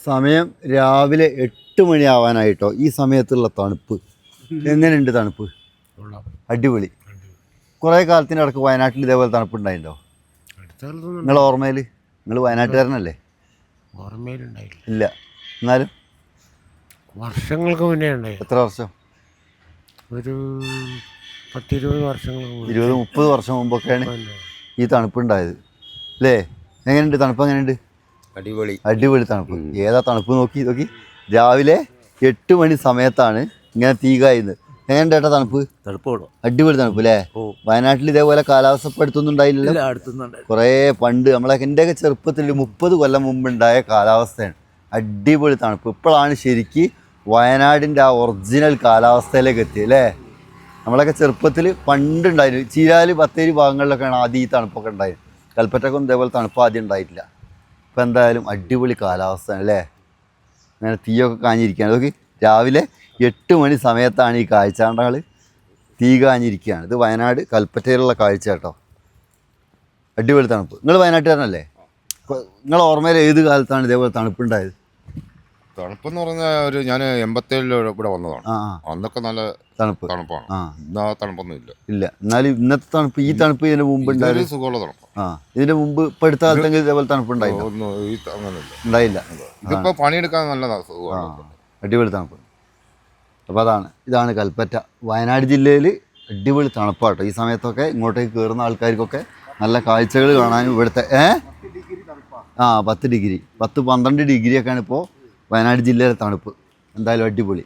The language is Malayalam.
സമയം രാവിലെ 8 മണിയാവാനായിട്ടോ. ഈ സമയത്തുള്ള തണുപ്പ് എങ്ങനെയുണ്ട്? തണുപ്പ് അടിപൊളി. കുറേ കാലത്തിനിടക്ക് വയനാട്ടിൽ ഇതേപോലെ തണുപ്പുണ്ടായിട്ടോ? നിങ്ങളെ ഓർമ്മയിൽ? നിങ്ങൾ വയനാട്ടുകാരനല്ലേ? ഇല്ല, എന്നാലും വർഷങ്ങൾക്ക് മുന്നേ ഉണ്ടായി. എത്ര വർഷം? ഒരു 10-20 വർഷങ്ങൾക്ക് 20-30 വർഷം മുമ്പൊക്കെയാണ് ഈ തണുപ്പുണ്ടായത് അല്ലേ? എങ്ങനെയുണ്ട് തണുപ്പ്? എങ്ങനെയുണ്ട്? അടിപൊളി അടിപൊളി തണുപ്പ്. ഏതാ തണുപ്പ്? നോക്കി രാവിലെ 8 മണി സമയത്താണ് ഇങ്ങനെ തീ കായുന്നത്. എങ്ങനെയുണ്ട് ഏട്ടാ തണുപ്പ്? അടിപൊളി തണുപ്പ് അല്ലേ? വയനാട്ടിൽ ഇതേപോലെ കാലാവസ്ഥ ഇപ്പം അടുത്തൊന്നും ഉണ്ടായില്ലല്ലോ. കുറേ പണ്ട് എൻ്റെയൊക്കെ ചെറുപ്പത്തിൽ 30 കൊല്ലം മുമ്പ് ഉണ്ടായ കാലാവസ്ഥയാണ്. അടിപൊളി തണുപ്പ്. ഇപ്പോഴാണ് ശരിക്ക് വയനാടിൻ്റെ ആ ഒറിജിനൽ കാലാവസ്ഥയിലേക്ക് എത്തി അല്ലേ? നമ്മളൊക്കെ ചെറുപ്പത്തിൽ പണ്ടുണ്ടായിരുന്നു. ചീരാല് ബത്തേരി ഭാഗങ്ങളിലൊക്കെയാണ് ആദ്യം ഈ തണുപ്പൊക്കെ ഉണ്ടായത്. കൽപ്പറ്റക്കൊന്നും ഇതേപോലെ തണുപ്പ് ആദ്യം ഉണ്ടായിട്ടില്ല. ഇപ്പം എന്തായാലും അടിപൊളി കാലാവസ്ഥയാണ് അല്ലേ? അങ്ങനെ തീയൊക്കെ കാഞ്ഞിരിക്കുകയാണ്. നോക്കി രാവിലെ 8 മണി സമയത്താണ് ഈ കാഴ്ചകൾ തീ കാഞ്ഞിരിക്കുകയാണ്. ഇത് വയനാട് കൽപ്പറ്റയിലുള്ള കാഴ്ച കേട്ടോ. അടിപൊളി തണുപ്പ്. നിങ്ങൾ വയനാട്ടുകാരനല്ലേ? നിങ്ങൾ ഓർമ്മയിൽ ഏത് കാലത്താണ് ഇതേപോലെ തണുപ്പുണ്ടായത്? തണുപ്പെന്ന് പറഞ്ഞാൽ ഞാൻ 87 ഇവിടെ വന്നതാണ്. അന്നൊക്കെ നല്ല തണുപ്പാണ്. ഇന്ന് ആ തണുപ്പൊന്നും ഇല്ല. എന്നാലും ഇന്നത്തെ തണുപ്പ്, ഈ തണുപ്പ് ഇതിന് മുമ്പ് ഉണ്ടായിരുന്നു. സുഖമുള്ള തണുപ്പ്. ഇതിന് മുമ്പ് ഇപ്പം അടുത്ത കാലത്തെങ്കിലും ഇതേപോലെ തണുപ്പ് ഉണ്ടായില്ല. ഇതിപ്പോ പണിയെടുക്കാൻ നല്ല അടിപൊളി തണുപ്പ്. അപ്പോൾ ഇതാണ് കൽപ്പറ്റ. വയനാട് ജില്ലയിൽ അടിപൊളി തണുപ്പാട്ടോ. ഈ സമയത്തൊക്കെ ഇങ്ങോട്ടേക്ക് കയറുന്ന ആൾക്കാർക്കൊക്കെ നല്ല കാഴ്ചകൾ കാണാനും ഇവിടുത്തെ 10 ഡിഗ്രി 10-12 ഡിഗ്രിയൊക്കെയാണ് ഇപ്പോൾ വയനാട് ജില്ലയിലെ തണുപ്പ്. എന്തായാലും അടിപൊളി.